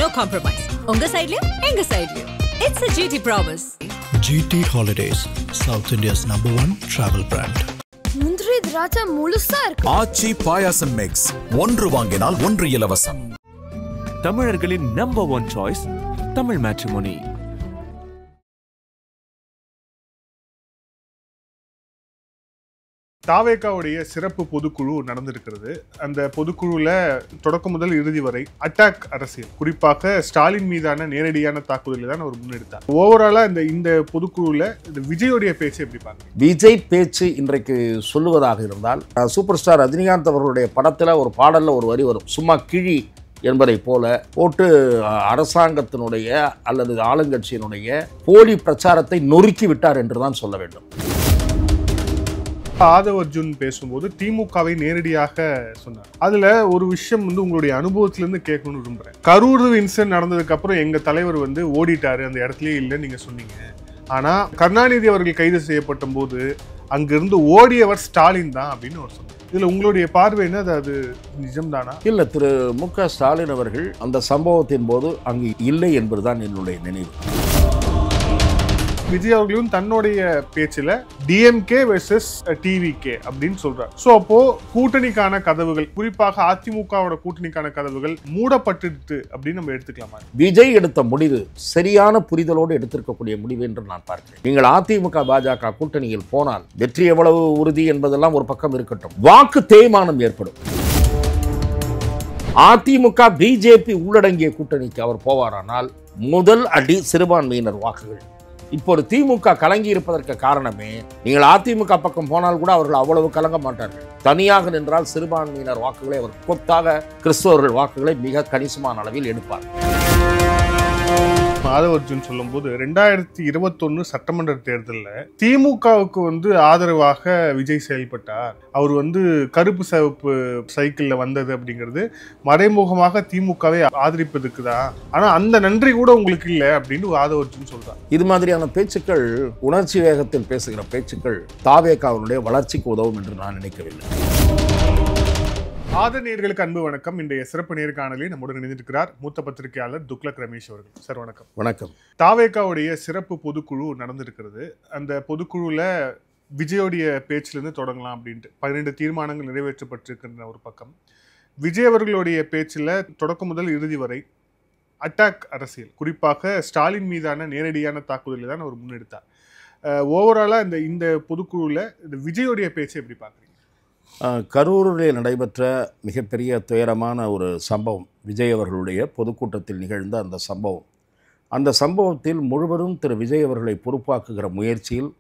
no compromise. Unga side liyo, enga side liyo. It's a GT promise. GT Holidays, South India's #1 travel brand. முந்திரி திராட்சை முழுசா இருக்கு. ஆச்சி பாயாசம் mix. ஒன்று வாங்கினால் ஒன்று இலவசம். தமிழர்களின் #1 சாய்ஸ் தமிழ் மேட்ரிமோனி. தாவேகாவுடைய சிறப்பு பொதுக்குழு நடந்திருக்கிறது. அந்த பொதுக்குழுல தொடக்கம் முதல் இறுதி வரை அட்டாக் அரசியல், குறிப்பாக ஸ்டாலின் மீதான நேரடியான தாக்குதலை தான் அவர் முன்னெடுத்தார். ஓவராலா இந்த பொதுக்குழுல இந்த விஜயோடைய பேச்சு எப்படி பாருங்க? விஜய் பேச்சு இன்றைக்கு சொல்லுவதாக இருந்தால், சூப்பர் ஸ்டார் ரஜினிகாந்த் அவர்களுடைய படத்துல ஒரு பாடல்ல ஒரு வரி வரும், சும்மா கிழி என்பதை போல போட்டு அரசாங்கத்தினுடைய அல்லது ஆளுங்கட்சியினுடைய போலி பிரச்சாரத்தை நொறுக்கி விட்டார் என்றுதான் சொல்ல வேண்டும். ஆதவ் அர்ஜுன் பேசும்போது திமுகவை நேரடியாக சொன்னார். அதுல ஒரு விஷயம் உங்களுடைய அனுபவத்திலிருந்து கேட்கணும்னு விரும்புறேன். கரூர் இன்சிடென்ட் நடந்ததுக்கு அப்புறம் எங்க தலைவர் ஓடிட்டாரு, அந்த இடத்துலயே இல்லைன்னு நீங்க சொன்னீங்க. ஆனா கருணாநிதி அவர்கள் கைது செய்யப்பட்ட போது அங்கிருந்து ஓடியவர் ஸ்டாலின் தான் அப்படின்னு அவர் சொன்னார். இதுல உங்களுடைய பார்வை என்ன? அது நிஜம்தானா? இல்ல, திரு மு.க. ஸ்டாலின் அவர்கள் அந்த சம்பவத்தின் போது அங்கு இல்லை என்பதுதான் என்னுடைய நினைவு. விஜய் அவர்களும் தன்னுடைய பேச்சுல டிஎம்கே வெர்சஸ் டிவிகே அப்படின்னு சொல்றாரு. சோ அப்போ கூட்டணிக்கான கதவுகள், குறிப்பாக அதிமுகவோட கூட்டணிக்கான கதவுகள் மூடப்பட்டு அப்படின்னு நம்ம எடுத்துக்கலாமா? விஜய் எடுத்த முடிவு சரியான புரிதலோடு எடுத்திருக்கக்கூடிய முடிவு என்று நான் பார்க்கிறேன். நீங்கள் அதிமுக பாஜக கூட்டணியில் போனால் வெற்றி எவ்வளவு உறுதி என்பதெல்லாம் ஒரு பக்கம் இருக்கட்டும், வாக்கு தேய்மானம் ஏற்படும். அதிமுக பிஜேபி உள்ளடங்கிய கூட்டணிக்கு அவர் போவாரானால் முதல் அடி சிறுபான்மையினர் வாக்குகள். இப்போது திமுக கலங்கி இருப்பதற்கு காரணமே, நீங்கள் அதிமுக பக்கம் போனால் கூட அவர்கள் அவ்வளவு கலங்க மாட்டார்கள். தனியாக நின்றால் சிறுபான்மையினர் வாக்குகளை அவர் கொத்தாக கிறிஸ்தவர்கள் வாக்குகளை மிக கணிசமான அளவில் எடுப்பார். ஆதவ் அர்ஜுன் சொல்லும் போது 2021 சட்டமன்ற தேர்தலில் திமுகவுக்கு ஆதரவாக விஜய் செயல்பட்டார். அவர் கருப்பு சிவப்பு சைக்கிள்ல வந்தது அப்படிங்கிறது மறைமுகமாக திமுகவை ஆதரிப்பதுக்கு தான். ஆனா அந்த நன்றி கூட உங்களுக்கு இல்லை அப்படின்னு ஆதவ் அர்ஜுன் சொல்றார். இது மாதிரியான பேச்சுக்கள், உணர்ச்சி வேகத்தில் பேசுகிற பேச்சுக்கள் தாவேகாவினுடைய வளர்ச்சிக்கு உதவும் என்று நான் நினைக்கவில்லை. ஆதர் நேயர்களுக்கு அன்பு வணக்கம். இன்றைய சிறப்பு நேர்காணலில் நம்முடன் இணைந்திருக்கிறார் மூத்த பத்திரிகையாளர் துக்ளக் ரமேஷ் அவர்கள். சார் வணக்கம். வணக்கம். தாவேகாவுடைய சிறப்பு பொதுக்குழு நடந்திருக்கிறது. அந்த பொதுக்குழுல விஜயோடைய பேச்சிலிருந்து தொடங்கலாம் அப்படின்ட்டு 12 தீர்மானங்கள் நிறைவேற்றப்பட்டிருக்கின்ற ஒரு பக்கம், விஜய் அவர்களுடைய பேச்சில் தொடக்கம் முதல் இறுதி வரை அட்டாக் அரசியல், குறிப்பாக ஸ்டாலின் மீதான நேரடியான தாக்குதலை தான் அவர் முன்னெடுத்தார். ஓவராலா இந்த பொதுக்குழுல இந்த விஜயோடைய பேச்சை எப்படி பார்க்குறீங்க? கரூரில் நடைபெற்ற மிகப்பெரிய துயரமான ஒரு சம்பவம், விஜய் அவர்களுடைய பொதுக்கூட்டத்தில் நிகழ்ந்த அந்த சம்பவத்தில் முழுவதும் திரு விஜய் அவர்களை பொறுப்பாக்குகிற முயற்சியில்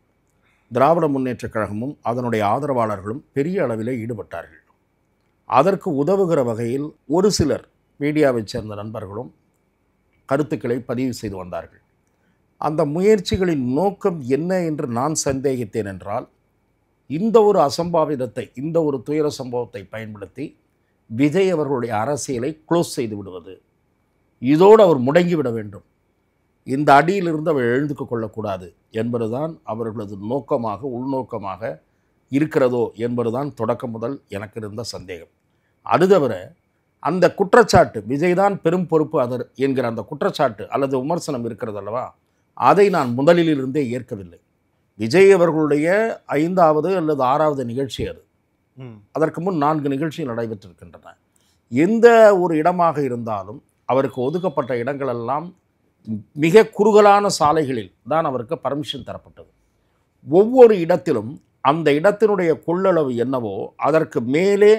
திராவிட முன்னேற்றக் கழகமும் அதனுடைய ஆதரவாளர்களும் பெரிய அளவிலே ஈடுபட்டார்கள். அதற்கு உதவுகிற வகையில் ஒரு சிலர் மீடியாவைச் சேர்ந்த நண்பர்களும் கருத்துக்களை பதிவு செய்து வந்தார்கள். அந்த முயற்சிகளின் நோக்கம் என்ன என்று நான் சந்தேகித்தேன் என்றால், இந்த ஒரு அசம்பாவிதத்தை, இந்த ஒரு துயர சம்பவத்தை பயன்படுத்தி விஜய் அவர்களுடைய அரசியலை க்ளோஸ் செய்து விடுவது, இதோடு அவர் முடங்கிவிட வேண்டும், இந்த அடியிலிருந்து அவர் எழுந்துக்க கொள்ளக்கூடாது என்பதுதான் அவர்களது நோக்கமாக, உள்நோக்கமாக இருக்கிறதோ என்பதுதான் தொடக்கம் முதல் எனக்கு இருந்த சந்தேகம். அது தவிர அந்த குற்றச்சாட்டு, விஜய் தான் பெரும் பொறுப்பு அதர் என்கிற அந்த குற்றச்சாட்டு அல்லது விமர்சனம் இருக்கிறது அல்லவா, அதை நான் முதலிலிருந்தே ஏற்கவில்லை. விஜய் அவர்களுடைய 5வது அல்லது 6வது நிகழ்ச்சி அது. அதற்கு முன் 4 நிகழ்ச்சிகள் நடைபெற்றிருக்கின்றன. எந்த ஒரு இடமாக இருந்தாலும் அவருக்கு ஒதுக்கப்பட்ட இடங்களெல்லாம் மிக குறுகலான சாலைகளில் தான் அவருக்கு பர்மிஷன் தரப்பட்டது. ஒவ்வொரு இடத்திலும் அந்த இடத்தினுடைய கொள்ளளவு என்னவோ அதற்கு மேலே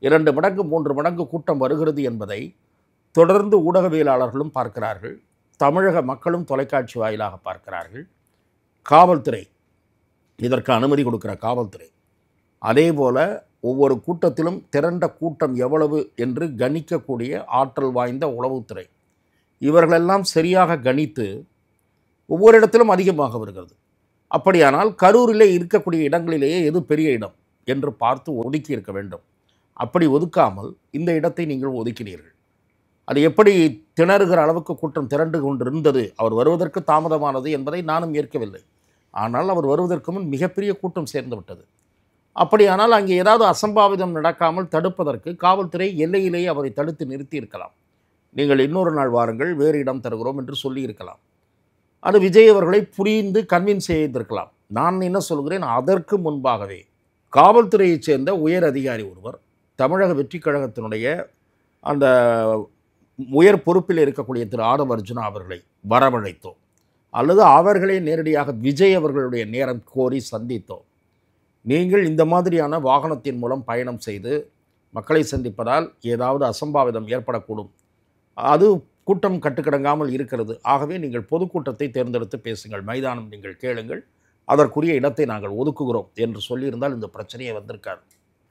2 மடங்கு 3 மடங்கு கூட்டம் வருகிறது என்பதை தொடர்ந்து ஊடகவியலாளர்களும் பார்க்கிறார்கள், தமிழக மக்களும் தொலைக்காட்சி வாயிலாக பார்க்கிறார்கள். காவல்துறை, இதற்கு அனுமதி கொடுக்கிற காவல்துறை, அதே போல் ஒவ்வொரு கூட்டத்திலும் திரண்ட கூட்டம் எவ்வளவு என்று கணிக்கக்கூடிய ஆற்றல் வாய்ந்த உளவுத்துறை, இவர்களெல்லாம் சரியாக கணித்து ஒவ்வொரு இடத்திலும் அதிகமாக வருகிறது. அப்படியானால் கரூரிலே இருக்கக்கூடிய இடங்களிலேயே எது பெரிய இடம் என்று பார்த்து ஒதுக்கி இருக்க வேண்டும். அப்படி ஒதுக்காமல் இந்த இடத்தை நீங்கள் ஒதுக்கினீர்கள். அது எப்படி திணறுகிற அளவுக்கு கூட்டம் திரண்டு கொண்டிருந்தது, அவர் வருவதற்கு தாமதமானது என்பதை நானும் ஏற்கவில்லை. ஆனால் அவர் வருவதற்கு முன் மிகப்பெரிய கூட்டம் சேர்ந்து விட்டது. அப்படியானால் அங்கே ஏதாவது அசம்பாவிதம் நடக்காமல் தடுப்பதற்கு காவல்துறை எல்லையிலேயே அவரை தடுத்து நிறுத்தி இருக்கலாம். நீங்கள் இன்னொரு நாள் வாருங்கள், வேறு இடம் தருகிறோம் என்று சொல்லியிருக்கலாம். அது விஜய் அவர்களை புரிந்து கன்வின்ஸ் செய்திருக்கலாம். நான் என்ன சொல்கிறேன், அதற்கு முன்பாகவே காவல்துறையைச் சேர்ந்த உயர் அதிகாரி ஒருவர் தமிழக வெற்றி கழகத்தினுடைய அந்த உயர் பொறுப்பில் இருக்கக்கூடிய திரு ஆதவ அர்ஜுனா அவர்களை வரவழைத்தோம், அல்லது அவர்களே நேரடியாக விஜய் அவர்களுடைய நேரம் கோரி சந்தித்தோம். நீங்கள் இந்த மாதிரியான வாகனத்தின் மூலம் பயணம் செய்து மக்களை சந்திப்பதால் ஏதாவது அசம்பாவிதம் ஏற்படக்கூடும், அது கூட்டம் கட்டுக்கடங்காமல் இருக்கிறது, ஆகவே நீங்கள் பொதுக்கூட்டத்தை தேர்ந்தெடுத்து பேசுங்கள், மைதானம் நீங்கள் கேளுங்கள், அதற்குரிய இடத்தை நாங்கள் ஒதுக்குகிறோம் என்று சொல்லியிருந்தால் இந்த பிரச்சனையே வந்திருக்காது.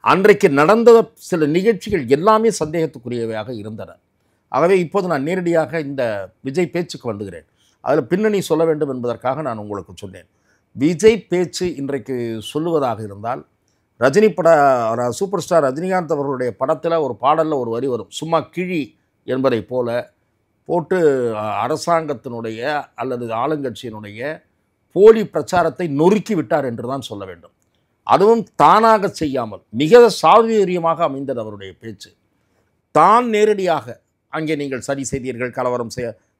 அன்றைக்கு நடந்த சில நிகழ்ச்சிகள் எல்லாமே சந்தேகத்துக்குரியவையாக இருந்தன. ஆகவே இப்போது நான் நேரடியாக இந்த விஜய் பேச்சுக்கு வந்துகிறேன். அதில் பின்னணி சொல்ல வேண்டும் என்பதற்காக நான் உங்களுக்கு சொன்னேன். விஜய் பேச்சு இன்றைக்கு சொல்லுவதாக இருந்தால், ரஜினி சூப்பர் ஸ்டார் ரஜினிகாந்த் அவர்களுடைய படத்தில் ஒரு பாடலில் ஒரு வரி வரும், சும்மா கிழி என்பதை போல போட்டு அரசாங்கத்தினுடைய அல்லது ஆளுங்கட்சியினுடைய போலி பிரச்சாரத்தை நொறுக்கி விட்டார் என்று தான் சொல்ல வேண்டும். அதுவும் தானாக செய்யாமல் மிக சாதுரியமாக அமைந்தது அவருடைய பேச்சு. தான் நேரடியாக அங்கே நீங்கள் சரி செய்தீர்கள், கலவரம்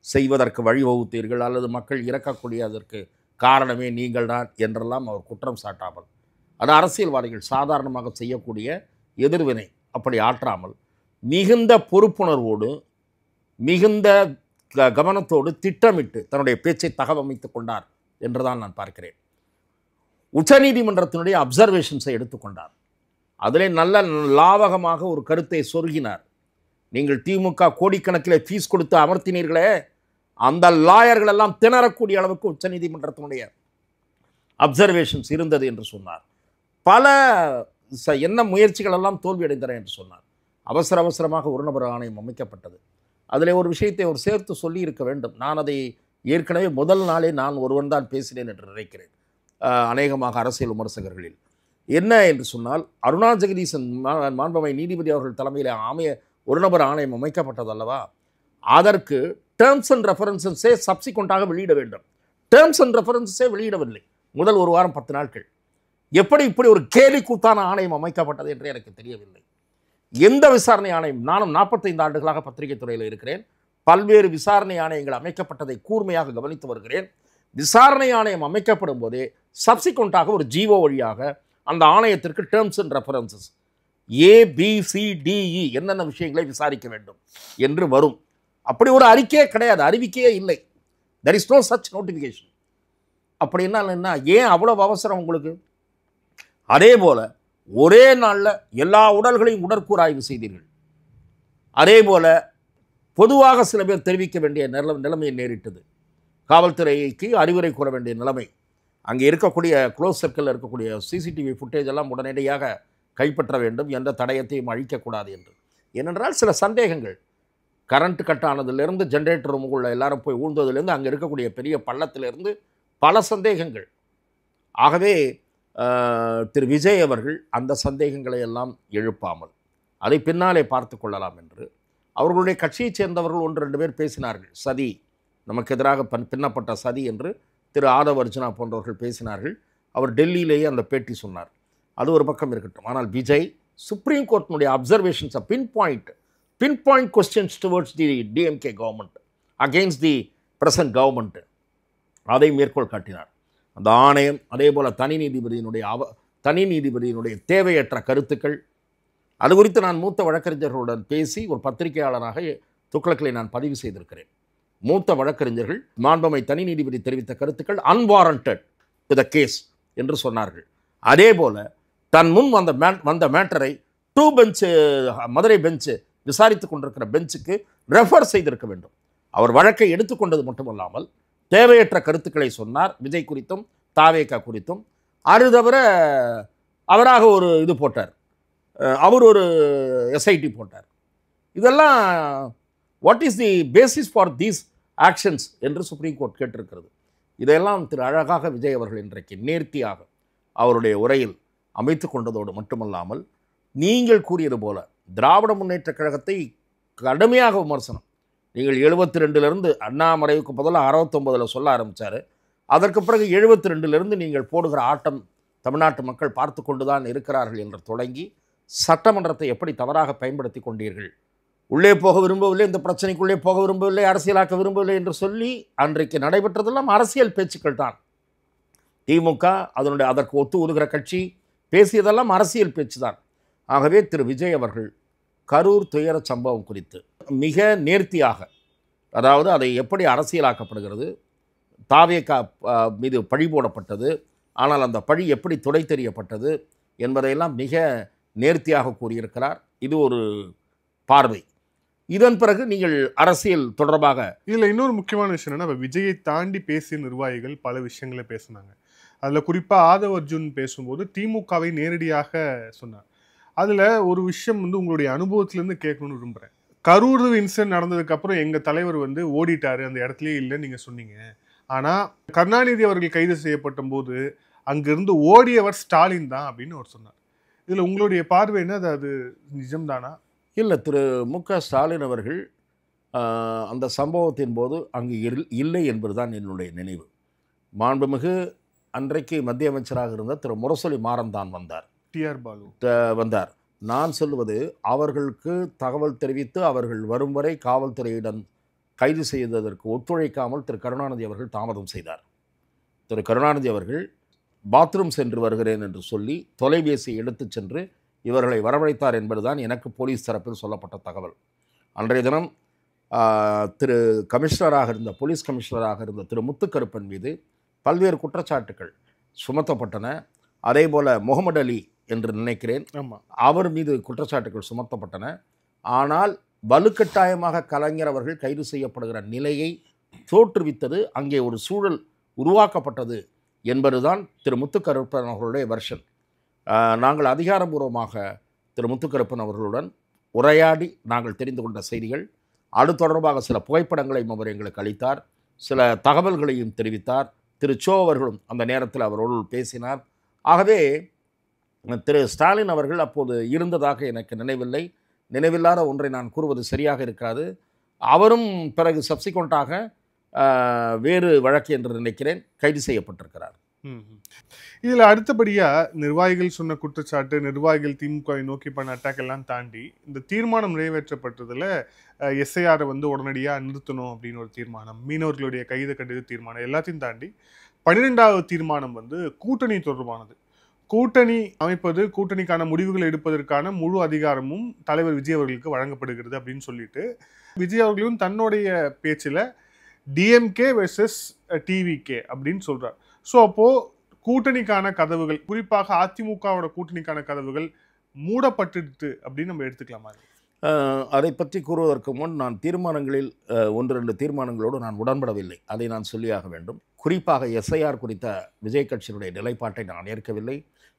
செய்வதற்கு வழிவகுத்தீர்கள், அல்லது மக்கள் இறக்கக்கூடியதற்கு காரணமே நீங்கள் தான் என்றெல்லாம் அவர் குற்றம் சாட்டாமல், அது அரசியல்வாதிகள் சாதாரணமாக செய்யக்கூடிய எதிர்வினை அப்படி ஆற்றாமல் மிகுந்த பொறுப்புணர்வோடு மிகுந்த கவனத்தோடு திட்டமிட்டு தன்னுடைய பேச்சை தகவமைத்து கொண்டார் என்றுதான் நான் பார்க்கிறேன். உச்சநீதிமன்றத்தினுடைய அப்சர்வேஷன்ஸை எடுத்துக்கொண்டார். அதிலே நல்ல லாவகமாக ஒரு கருத்தை சொருகினார். நீங்கள் திமுக கோடிக்கணக்கில் ஃபீஸ் கொடுத்து அமர்த்தினீர்களே, அந்த லாயர்கள் எல்லாம் திணறக்கூடிய அளவுக்கு உச்சநீதிமன்றத்தினுடைய அப்சர்வேஷன்ஸ் இருந்தது என்று சொன்னார். பல என்ன முயற்சிகள் எல்லாம் தோல்வியடைந்தன என்று சொன்னார். அவசரமாக ஒரு நபர் ஆணையம் அமைக்கப்பட்டது. அதில் ஒரு விஷயத்தை அவர் சேர்த்து சொல்லி இருக்க வேண்டும். நான் அதை ஏற்கனவே முதல் நாளே நான் ஒருவன் தான் பேசினேன் என்று நினைக்கிறேன், அநேகமாக அரசியல் விமர்சகர்களில். என்ன என்று சொன்னால், அருணா ஜெகதீசன் மாண்புமை நீதிபதி அவர்கள் தலைமையில் ஒரு நபர் ஆணையம் அமைக்கப்பட்டது அல்லவா, அதற்கு டேர்ம்ஸ் அண்ட் ரெஃபரன்சஸே சப்சிக்வெண்ட்டாக வெளியிட வேண்டும். டேர்ம்ஸ் அண்ட் ரெஃபரன்சஸே வெளியிடவில்லை முதல் ஒரு வாரம் 10 நாட்கள். எப்படி இப்படி ஒரு கேலி கூத்தான ஆணையம் அமைக்கப்பட்டது என்று எனக்கு தெரியவில்லை. எந்த விசாரணை ஆணையம், நானும் 45 ஆண்டுகளாக பத்திரிகை துறையில் இருக்கிறேன், பல்வேறு விசாரணை ஆணையங்கள் அமைக்கப்பட்டதை கூர்மையாக கவனித்து வருகிறேன். விசாரணை ஆணையம் அமைக்கப்படும் போதே சப்சிக்வெண்ட்டாக ஒரு ஜிஓ வழியாக அந்த ஆணையத்திற்கு டேர்ம்ஸ் அண்ட் ரெஃபரன்சஸ் ABCDE என்னென்ன விஷயங்களை விசாரிக்க வேண்டும் என்று வரும். அப்படி ஒரு அறிக்கையே கிடையாது, அறிவிக்கையே இல்லை. There is no such notification. அப்படின்னா என்ன, ஏன் அவ்வளவு அவசரம் உங்களுக்கு? அதே போல ஒரே நாளில் எல்லா உடல்களையும் உடற்கூறாய்வு செய்தீர்கள். அதே போல பொதுவாக சில பேர் தெரிவிக்க வேண்டிய நிலைமை நேரிட்டது. காவல்துறைக்கு அறிவுரை கூற வேண்டிய நிலைமை. அங்கே இருக்கக்கூடிய க்ளோஸ் சர்க்கிளில் இருக்கக்கூடிய CCTV ஃபுட்டேஜ் எல்லாம் உடனடியாக கைப்பற்ற வேண்டும், எந்த தடயத்தையும் அழிக்கக்கூடாது என்று. ஏனென்றால் சில சந்தேகங்கள், கரண்ட் கட் ஆனதுலேருந்து ஜென்ரேட்டர் ரூமுக்குள்ள எல்லாரும் போய் ஊழ்ந்ததுலேருந்து அங்கே இருக்கக்கூடிய பெரிய பள்ளத்திலிருந்து பல சந்தேகங்கள். ஆகவே திரு விஜய் அவர்கள் அந்த சந்தேகங்களை எல்லாம் எழுப்பாமல் அதை பின்னாலே பார்த்து கொள்ளலாம் என்று அவர்களுடைய கட்சியைச் சேர்ந்தவர்கள் 1-2 பேர் பேசினார்கள். சதி, நமக்கு எதிராக பின்னப்பட்ட சதி என்று திரு ஆதவ அர்ஜுனா போன்றவர்கள் பேசினார்கள். அவர் டெல்லியிலேயே அந்த பேட்டி சொன்னார். அது ஒரு பக்கம் இருக்கட்டும். ஆனால் விஜய் சுப்ரீம் கோர்ட்டினுடைய அப்சர்வேஷன்ஸை pin point questions towards the DMK government against the present government, அதை மேற்கோள் காட்டினார். அந்த ஆணையம், அதே போல் தனி நீதிபதியினுடைய தேவையற்ற கருத்துக்கள், அது குறித்து நான் மூத்த வழக்கறிஞர்களுடன் பேசி ஒரு பத்திரிகையாளராக துக்ளக்கில் நான் பதிவு செய்திருக்கிறேன். மூத்த வழக்கறிஞர்கள் மாண்புமை தனி நீதிபதி தெரிவித்த கருத்துக்கள் அன்வாரண்டட் டு த கேஸ் என்று சொன்னார்கள். அதே போல் தன் முன் வந்த மேட்டரை 2 பெஞ்சு மதுரை பெஞ்சு விசாரித்து கொண்டிருக்கிற பெஞ்சுக்கு ரெஃபர் செய்திருக்க வேண்டும். அவர் வழக்கை எடுத்துக்கொண்டது மட்டுமல்லாமல் தேவையற்ற கருத்துக்களை சொன்னார், விஜய் குறித்தும் தாவேகா குறித்தும். அது தவிர அவராக ஒரு இது போட்டார், அவர் ஒரு SIT போட்டார். இதெல்லாம் what is the basis for these actions என்று சுப்ரீம் கோர்ட் கேட்டிருக்கிறது. இதையெல்லாம் திரு அழகாக விஜய் அவர்கள் இன்றைக்கு நேர்த்தியாக அவருடைய உரையில் அமைத்து கொண்டதோடு மட்டுமல்லாமல், நீங்கள் கூறியது போல திராவிட முன்னேற்ற கழகத்தை கடுமையாக விமர்சனம். நீங்கள் 72லேருந்து அண்ணா மறைவுக்கு பதிலாக 69 சொல்ல ஆரம்பித்தார். அதற்கு பிறகு 72லேருந்து நீங்கள் போடுகிற ஆட்டம் தமிழ்நாட்டு மக்கள் பார்த்து கொண்டு தான் இருக்கிறார்கள் என்று தொடங்கி, சட்டமன்றத்தை எப்படி தவறாக பயன்படுத்தி கொண்டீர்கள் உள்ளே போக விரும்பவில்லை, இந்த பிரச்சனைக்குள்ளே போக விரும்பவில்லை, அரசியலாக்க விரும்பவில்லை என்று சொல்லி அன்றைக்கு நடைபெற்றதெல்லாம் அரசியல் பேச்சுக்கள் தான். திமுக அதற்கு ஒத்து ஊதுகிற கட்சி பேசியதெல்லாம் அரசியல் பேச்சு தான். ஆகவே திரு விஜய் அவர்கள் கரூர் துயர சம்பவம் குறித்து மிக நேர்த்தியாக, அதாவது அதை எப்படி அரசியலாக்கப்படுகிறது, தாவேகா மீது பழி போடப்பட்டது, ஆனால் அந்த பழி எப்படி துடை தெரியப்பட்டது என்பதையெல்லாம் மிக நேர்த்தியாக கூறியிருக்கிறார். இது ஒரு பார்வை. இதன் பிறகு நீங்கள் அரசியல் தொடர்பாக இதில் இன்னொரு முக்கியமான விஷயம் என்னன்னா, விஜயை தாண்டி பேசிய நிர்வாகிகள் பல விஷயங்களை பேசினாங்க. அதில் குறிப்பாக ஆதவ் அர்ஜுன் பேசும்போது திமுகவை நேரடியாக சொன்னார். அதில் ஒரு விஷயம் உங்களுடைய அனுபவத்திலேருந்து கேட்கணும்னு விரும்புகிறேன். கரூர் இன்சிடென்ட் நடந்ததுக்கப்புறம் எங்கள் தலைவர் ஓடிட்டாரு, அந்த இடத்துலயே இல்லைன்னு நீங்கள் சொன்னீங்க. ஆனால் கருணாநிதி அவர்கள் கைது செய்யப்பட்ட போது அங்கிருந்து ஓடியவர் ஸ்டாலின் தான் அப்படின்னு அவர் சொன்னார். இதில் உங்களுடைய பார்வை என்ன? அது நிஜம்தானா? இல்லை, திரு மு.க. ஸ்டாலின் அவர்கள் அந்த சம்பவத்தின் போது அங்கு இல்லை என்பதுதான் என்னுடைய நினைவு. மாண்புமிகு அன்றைக்கு மத்திய அமைச்சராக இருந்த திரு முரசொலி மாறன் தான் வந்தார். டிஆர் பாலு வந்தார். நான் சொல்லுவது, அவர்களுக்கு தகவல் தெரிவித்து அவர்கள் வரும் வரை காவல்துறையிடம் கைது செய்ததற்கு ஒத்துழைக்காமல் திரு கருணாநிதி அவர்கள் தாமதம் செய்தார். திரு கருணாநிதி அவர்கள் பாத்ரூம் சென்று வருகிறேன் என்று சொல்லி தொலைபேசி எடுத்துச் சென்று இவர்களை வரவழைத்தார் என்பதுதான் எனக்கு போலீஸ் தரப்பில் சொல்லப்பட்ட தகவல். அன்றைய தினம் திரு கமிஷனராக இருந்த போலீஸ் கமிஷனராக இருந்த திரு முத்துக்கருப்பன் மீது பல்வேறு குற்றச்சாட்டுகள் சுமத்தப்பட்டன. அதே போல் முகமது அலி என்று நினைக்கிறேன், அவர் மீது குற்றச்சாட்டுகள் சுமத்தப்பட்டன. ஆனால் வலுக்கட்டாயமாக கலைஞர் அவர்கள் கைது செய்யப்படுகிற நிலையை தோற்றுவித்தது, அங்கே ஒரு சூழல் உருவாக்கப்பட்டது என்பதுதான் திரு முத்துக்கருப்பன் அவர்களுடைய வெர்ஷன். நாங்கள் அதிகாரபூர்வமாக திரு முத்துக்கருப்பன் அவர்களுடன் உரையாடி நாங்கள் தெரிந்து கொண்ட செய்திகள், அது தொடர்பாக சில புகைப்படங்களையும் அவர் எங்களுக்கு அளித்தார், சில தகவல்களையும் தெரிவித்தார். திரு சோ அவர்களும் அந்த நேரத்தில் அவரோடு பேசினார். ஆகவே திரு ஸ்டாலின் அவர்கள் அப்போது இருந்ததாக எனக்கு நினைவில்லை. நினைவில்லாத ஒன்றை நான் கூறுவது சரியாக இருக்காது. அவரும் பிறகு சப்சிக்வெண்ட்டாக வேறு வழக்கு என்று நினைக்கிறேன் கைது செய்யப்பட்டிருக்கிறார். இதில் அடுத்தபடியாக நிர்வாகிகள் சொன்ன குற்றச்சாட்டு, நிர்வாகிகள் திமுகவை நோக்கி பண்ண அட்டாக் எல்லாம் தாண்டி இந்த தீர்மானம் நிறைவேற்றப்பட்டதில் எஸ்ஐஆரை உடனடியாக நிறுத்தணும் அப்படின்னு ஒரு தீர்மானம், மீனவர்களுடைய கைது கண்டித தீர்மானம், எல்லாத்தையும் தாண்டி 12வது தீர்மானம் கூட்டணி தொடர்பானது. கூட்டணி அமைப்பது, கூட்டணிக்கான முடிவுகள் எடுப்பதற்கான முழு அதிகாரமும் தலைவர் விஜய் அவர்களுக்கு வழங்கப்படுகிறது அப்படின்னு சொல்லிட்டு விஜய் அவர்களும் தன்னுடைய பேச்சில் டிஎம்கே வெர்சஸ் டிவிகே அப்படின்னு சொல்கிறார். ஸோ அப்போது கூட்டணிக்கான கதவுகள், குறிப்பாக அதிமுகவோட கூட்டணிக்கான கதவுகள் மூடப்பட்டுட்டு அப்படின்னு நம்ம எடுத்துக்கலாமா? அதை பற்றி கூறுவதற்கு முன் நான் தீர்மானங்களில் 1-2 தீர்மானங்களோடு நான் உடன்படவில்லை, அதை நான் சொல்லியாக வேண்டும். குறிப்பாக எஸ்ஐஆர் குறித்த விஜய் கட்சியினுடைய நிலைப்பாட்டை நான் ஏற்கவில்லை.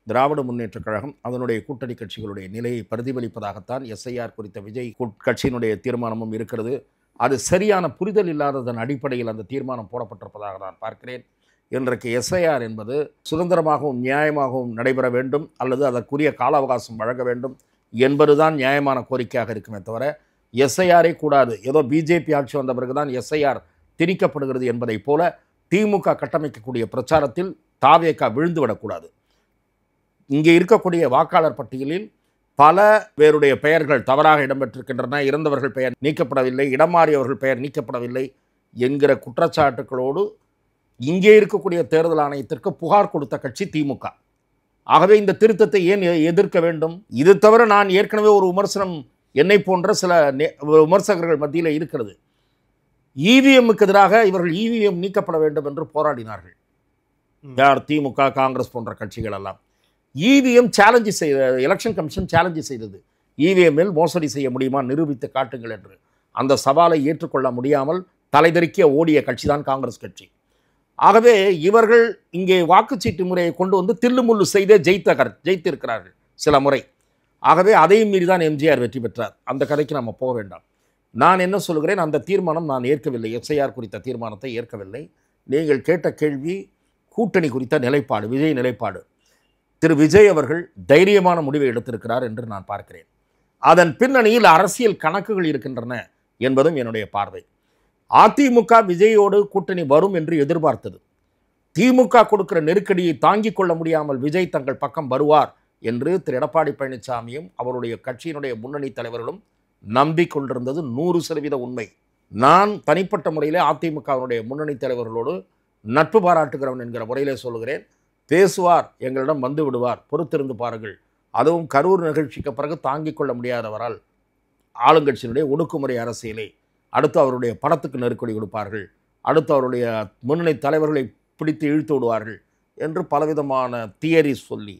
திராவிட முன்னேற்றக் கழகம் அதனுடைய கூட்டணி கட்சிகளுடைய நிலையை பிரதிபலிப்பதாகத்தான் எஸ்ஐஆர் குறித்த விஜய் கட்சியினுடைய தீர்மானமும் இருக்கிறது. அது சரியான புரிதல் இல்லாததன் அடிப்படையில் அந்த தீர்மானம் போடப்பட்டிருப்பதாக நான் பார்க்கிறேன். இன்றைக்கு எஸ்ஐஆர் என்பது சுதந்திரமாகவும் நியாயமாகவும் நடைபெற வேண்டும், அல்லது அதற்குரிய கால அவகாசம் வழங்க வேண்டும் என்பதுதான் நியாயமான கோரிக்கையாக இருக்குமே தவிர எஸ்ஐஆரே கூடாது, ஏதோ பிஜேபி ஆட்சி வந்த பிறகுதான் எஸ்ஐஆர் திணிக்கப்படுகிறது என்பதைப் போல திமுக கட்டமைக்கக்கூடிய பிரச்சாரத்தில் தாவேகா விழுந்துவிடக்கூடாது. இங்கே இருக்கக்கூடிய வாக்காளர் பட்டியலில் பல பேருடைய பெயர்கள் தவறாக இடம்பெற்றிருக்கின்றன, இறந்தவர்கள் பெயர் நீக்கப்படவில்லை, இடம் மாறியவர்கள் பெயர் நீக்கப்படவில்லை என்கிற குற்றச்சாட்டுகளோடு இங்கே இருக்கக்கூடிய தேர்தல் ஆணையத்திற்கு புகார் கொடுத்த கட்சி திமுக. ஆகவே இந்த திருத்தத்தை ஏன் எதிர்க்க வேண்டும்? இது தவிர நான் ஏற்கனவே ஒரு விமர்சனம் என்னை போன்ற சில விமர்சகர்கள் மத்தியில் இருக்கிறது. இவிஎம்முக்கு எதிராக இவர்கள் இவிஎம் நீக்கப்பட வேண்டும் என்று போராடினார்கள். யார்? திமுக, காங்கிரஸ் போன்ற கட்சிகள் எல்லாம். இவிஎம் சேலஞ்சு செய்த, எலெக்ஷன் கமிஷன் சேலஞ்சு செய்தது, இவிஎம்மில் மோசடி செய்ய முடியுமா, நிரூபித்து காட்டுங்கள் என்று. அந்த சவாலை ஏற்றுக்கொள்ள முடியாமல் தலைதெறிக்க ஓடிய கட்சி தான் காங்கிரஸ் கட்சி. ஆகவே இவர்கள் இங்கே வாக்குச்சீட்டு முறையை கொண்டு வந்து தில்லுமுள்ளு செய்தே ஜெயித்திருக்கிறார்கள் சில முறை. ஆகவே அதையும் மீறி தான் எம்ஜிஆர் வெற்றி பெற்றார். அந்த கதைக்கு நம்ம போக வேண்டாம். நான் என்ன சொல்கிறேன், அந்த தீர்மானம் நான் ஏற்கவில்லை, எஸ்ஐஆர் குறித்த தீர்மானத்தை ஏற்கவில்லை. நீங்கள் கேட்ட கேள்வி கூட்டணி குறித்த நிலைப்பாடு, விஜய் நிலைப்பாடு. திரு விஜய் அவர்கள் தைரியமான முடிவை எடுத்திருக்கிறார் என்று நான் பார்க்கிறேன். அதன் பின்னணியில் அரசியல் கணக்குகள் இருக்கின்றன என்பதும் என்னுடைய பார்வை. அதிமுக விஜயோடு கூட்டணி வரும் என்று எதிர்பார்த்தது. திமுக கொடுக்கிற நெருக்கடியை தாங்கிக் கொள்ள முடியாமல் விஜய் தங்கள் பக்கம் வருவார் என்று திரு எடப்பாடி பழனிசாமியும் அவருடைய கட்சியினுடைய முன்னணி தலைவர்களும் நம்பிக்கொண்டிருந்தது 100% உண்மை. நான் தனிப்பட்ட முறையிலே அதிமுகவினுடைய முன்னணி தலைவர்களோடு நட்பு பாராட்டுகிறவன் என்கிற முறையிலே சொல்கிறேன். பேசுவார், எங்களிடம் வந்து விடுவார், பொறுத்திருந்து பாருங்கள். அதுவும் கரூர் நிகழ்ச்சிக்கு பிறகு தாங்கிக் கொள்ள முடியாதவரால் ஆளுங்கட்சியினுடைய ஒடுக்குமுறை அரசியலை அடுத்து அவருடைய படத்துக்கு நெருக்கடி கொடுப்பார்கள், அடுத்து அவருடைய முன்னணி தலைவர்களை பிடித்து இழுத்து விடுவார்கள் என்று பலவிதமான தியரி சொல்லி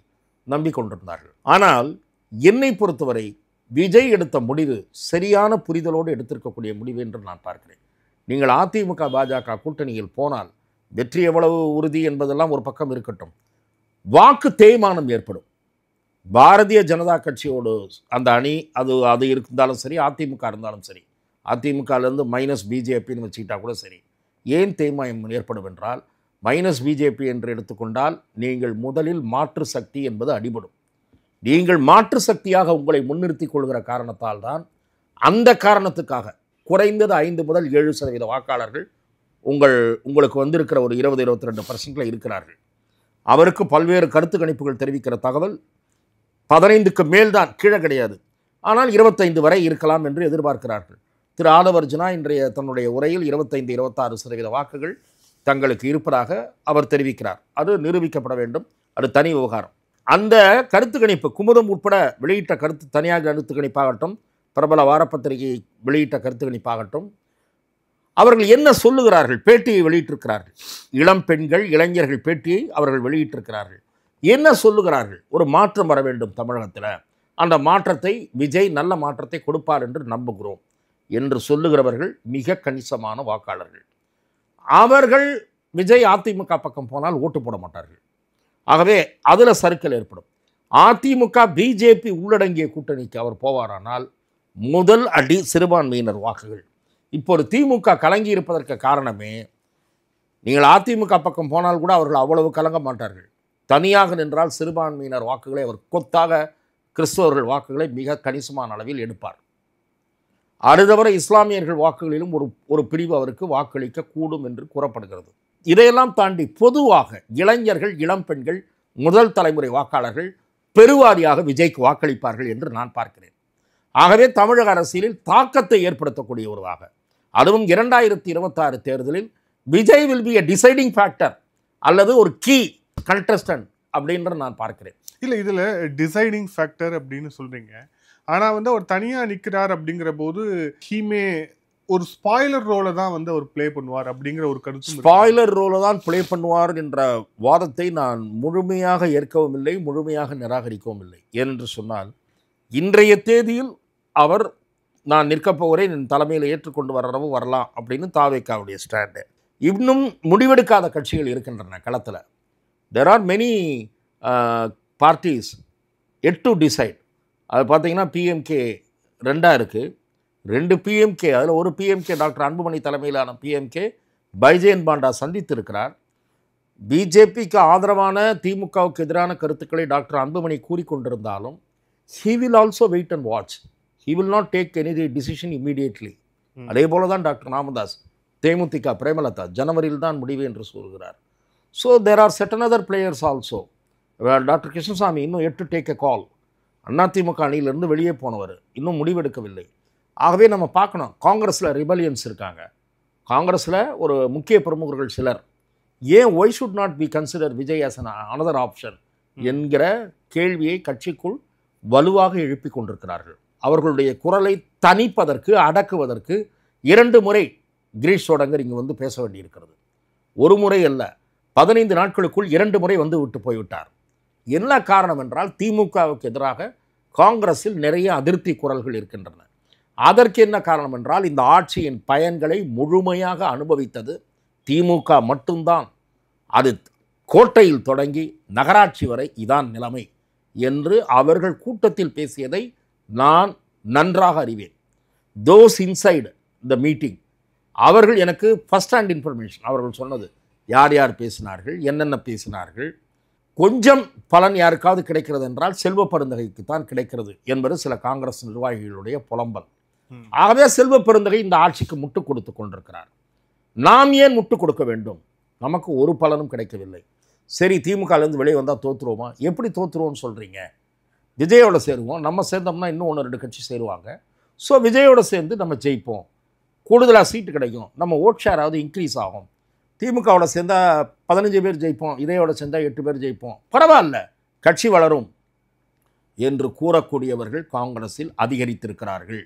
நம்பிக்கொண்டிருந்தார்கள். ஆனால் என்னை பொறுத்தவரை விஜய் எடுத்த முடிவு சரியான புரிதலோடு எடுத்திருக்கக்கூடிய முடிவு என்று நான் பார்க்கிறேன். நீங்கள் அதிமுக பாஜக கூட்டணியில் போனால் வெற்றி எவ்வளவு உறுதி என்பதெல்லாம் ஒரு பக்கம் இருக்கட்டும், வாக்கு தேய்மானம் ஏற்படும். பாரதிய ஜனதா கட்சியோடு அந்த அணி அது இருந்தாலும் சரி, அதிமுக இருந்தாலும் சரி, அதிமுகலேருந்து மைனஸ் பிஜேபின்னு வச்சுக்கிட்டா கூட சரி, ஏன் தேய்மானம் ஏற்படும் என்றால், மைனஸ் பிஜேபி என்று எடுத்துக்கொண்டால் நீங்கள் முதலில் மாற்று சக்தி என்பது அடிபடும். நீங்கள் மாற்று சக்தியாக உங்களை முன்னிறுத்தி கொள்கிற காரணத்தால் தான், அந்த காரணத்துக்காக குறைந்தது 5 முதல் 7% வாக்காளர்கள் உங்களுக்கு வந்திருக்கிற ஒரு 20-22% இருக்கிறார்கள். அவருக்கு பல்வேறு கருத்து கணிப்புகள் தெரிவிக்கிற தகவல் 15க்கு மேல் தான், கீழே கிடையாது. ஆனால் 25 வரை இருக்கலாம் என்று எதிர்பார்க்கிறார்கள். திரு ஆதவர்ஜுனா இன்றைய தன்னுடைய உரையில் 25-26% வாக்குகள் தங்களுக்கு இருப்பதாக அவர் தெரிவிக்கிறார். அது நிரூபிக்கப்பட வேண்டும், அது தனி விவகாரம். அந்த கருத்து கணிப்பு குமுதம் உட்பட வெளியிட்ட தனியாக கருத்து கணிப்பாகட்டும், பிரபல வாரப்பத்திரிகை வெளியிட்ட கருத்து கணிப்பாகட்டும், அவர்கள் என்ன சொல்லுகிறார்கள், பேட்டியை வெளியிட்டிருக்கிறார்கள். இளம் பெண்கள் இளைஞர்கள் பேட்டியை அவர்கள் வெளியிட்டிருக்கிறார்கள். என்ன சொல்லுகிறார்கள்? ஒரு மாற்றம் வர வேண்டும் தமிழகத்தில், அந்த மாற்றத்தை விஜய் நல்ல மாற்றத்தை கொடுப்பார் என்று நம்புகிறோம் என்று சொல்லுகிறவர்கள் மிக கணிசமான வாக்காளர்கள். அவர்கள் விஜய் அதிமுக பக்கம் போனால் ஓட்டு போட மாட்டார்கள். ஆகவே அதில் சறுக்கல் ஏற்படும். அதிமுக பிஜேபி உள்ளடங்கிய கூட்டணிக்கு அவர் போவாரானால் முதல் அடி சிறுபான்மையினர் வாக்குகள். இப்போது திமுக கலங்கி இருப்பதற்கு காரணமே, நீங்கள் அதிமுக பக்கம் போனால் கூட அவர்கள் அவ்வளவு கலங்க மாட்டார்கள். தனியாக நின்றால் சிறுபான்மையினர் வாக்குகளை அவர் கொத்தாக கிறிஸ்தவர்கள் வாக்குகளை மிக கணிசமான அளவில் எடுப்பார். அது தவிர இஸ்லாமியர்கள் வாக்குகளிலும் ஒரு பிரிவு அவருக்கு வாக்களிக்க கூடும் என்று கூறப்படுகிறது. இதையெல்லாம் தாண்டி பொதுவாக இளைஞர்கள் இளம் பெண்கள் முதல் தலைமுறை வாக்காளர்கள் பெருவாரியாக விஜய்க்கு வாக்களிப்பார்கள் என்று நான் பார்க்கிறேன். ஆகவே தமிழக அரசியலில் தாக்கத்தை ஏற்படுத்தக்கூடிய ஒருவாக, அதுவும் 2026 தேர்தலில் Vijay will be a deciding factor அல்லது ஒரு கீ கண்டஸ்டன்ட் அப்படின்ற நான் பார்க்கிறேன். இல்லை, இதில் டிசைடிங் ஃபேக்டர் அப்படின்னு சொல்கிறீங்க. ஆனால் அவர் தனியாக நிற்கிறார் அப்படிங்கிற போது ஹீமே ஒரு ஸ்பாய்லர் ரோலை தான் அவர் ப்ளே பண்ணுவார் அப்படிங்கிற ஒரு கருத்து. ஸ்பாய்லர் ரோலை தான் ப்ளே பண்ணுவார் என்ற வாதத்தை நான் முழுமையாக ஏற்கவும் இல்லை, முழுமையாக நிராகரிக்கவும் இல்லை. ஏனென்று சொன்னால், இன்றைய தேதியில் அவர் நான் நிற்கப் போகிறேன், என் தலைமையில் ஏற்றுக்கொண்டு வரலாம் அப்படின்னு தாவேக்காவுடைய ஸ்டாண்டு. இன்னும் முடிவெடுக்காத கட்சிகள் இருக்கின்றன களத்தில். There are many parties yet to decide. அது பார்த்தீங்கன்னா பிஎம்கே 2 இருக்குது, 2 பிஎம்கே. அதில் ஒரு பிஎம்கே டாக்டர் அன்புமணி தலைமையிலான பிஎம்கே பைஜெயந்த் பாண்டா சந்தித்திருக்கிறார். பிஜேபிக்கு ஆதரவான திமுகவுக்கு எதிரான கருத்துக்களை டாக்டர் அன்புமணி கூறிக்கொண்டிருந்தாலும் he will also wait and watch. He will not take any decision immediately. அதே போல தான் டாக்டர் ராமதாஸ், தேமுதிக பிரேமலதா ஜனவரியில் தான் முடிவு என்று சொல்கிறார். So there are certain other players also. Doctor Krishnasamy இன்னும் yet to take a call. AIADMK அணியிலிருந்து வெளியே போனவர், இன்னும் முடிவெடுக்கவில்லை. ஆகவே நம்ம பார்க்கணும், காங்கிரஸில் ரிபலியன்ஸ் இருக்காங்க. காங்கிரஸில் ஒரு முக்கிய பிரமுகர்கள் சிலர் ஏன் why should not be consider Vijay as another option என்கிற கேள்வியை கட்சிக்குள் வலுவாக எழுப்பி கொண்டிருக்கிறார்கள். அவர்களுடைய குரலை தணிப்பதற்கு அடக்குவதற்கு 2 முறை கிரீஷ் சோடங்கர் இங்கு பேச வேண்டியிருக்கிறது. ஒரு முறை அல்ல, 15 நாட்களுக்குள் 2 முறை விட்டு போய்விட்டார். என்ன காரணம் என்றால், திமுகவுக்கு எதிராக காங்கிரஸில் நிறைய அதிருப்தி குரல்கள் இருக்கின்றன. அதற்கு என்ன காரணம் என்றால், இந்த ஆட்சியின் பயன்களை முழுமையாக அனுபவித்தது திமுக மட்டும்தான். அது கோட்டையில் தொடங்கி நகராட்சி வரை இதான் நிலைமை என்று அவர்கள் கூட்டத்தில் பேசியதை நான் நன்றாக அறிவேன். தோஸ் இன்சைடு த மீட்டிங், அவர்கள் எனக்கு ஃபர்ஸ்ட் ஹேண்ட் இன்ஃபர்மேஷன். அவர்கள் சொன்னது யார் யார் பேசினார்கள், என்னென்ன பேசினார்கள், கொஞ்சம் பலன் யாருக்காவது கிடைக்கிறது என்றால் செல்வ பெருந்தகைக்கு தான் கிடைக்கிறது என்பது சில காங்கிரஸ் நிர்வாகிகளுடைய புலம்பல். ஆகவே செல்வ பெருந்தகை இந்த ஆட்சிக்கு முட்டு கொடுத்து கொண்டிருக்கிறார். நாம் ஏன் முட்டு கொடுக்க வேண்டும்? நமக்கு ஒரு பலனும் கிடைக்கவில்லை. சரி, திமுகலேருந்து வெளியே வந்தால் தோற்றுருவோமா? எப்படி தோற்றுருவோம்னு சொல்கிறீங்க? விஜயோட சேருவோம், நம்ம சேர்ந்தோம்னா இன்னும் 1-2 கட்சி சேருவாங்க. ஸோ விஜயோட சேர்ந்து நம்ம ஜெயிப்போம், கூடுதலாக சீட்டு கிடைக்கும், நம்ம ஓட் ஷேராவது இன்க்ரீஸ் ஆகும், திமுகவோட சேர்ந்தால் 15 பேர் ஜெயிப்போம், இதையோட சேர்ந்தால் 8 பேர் ஜெயிப்போம், பரவாயில்ல கட்சி வளரும் என்று கூறக்கூடியவர்கள் காங்கிரஸில் அதிகரித்திருக்கிறார்கள்.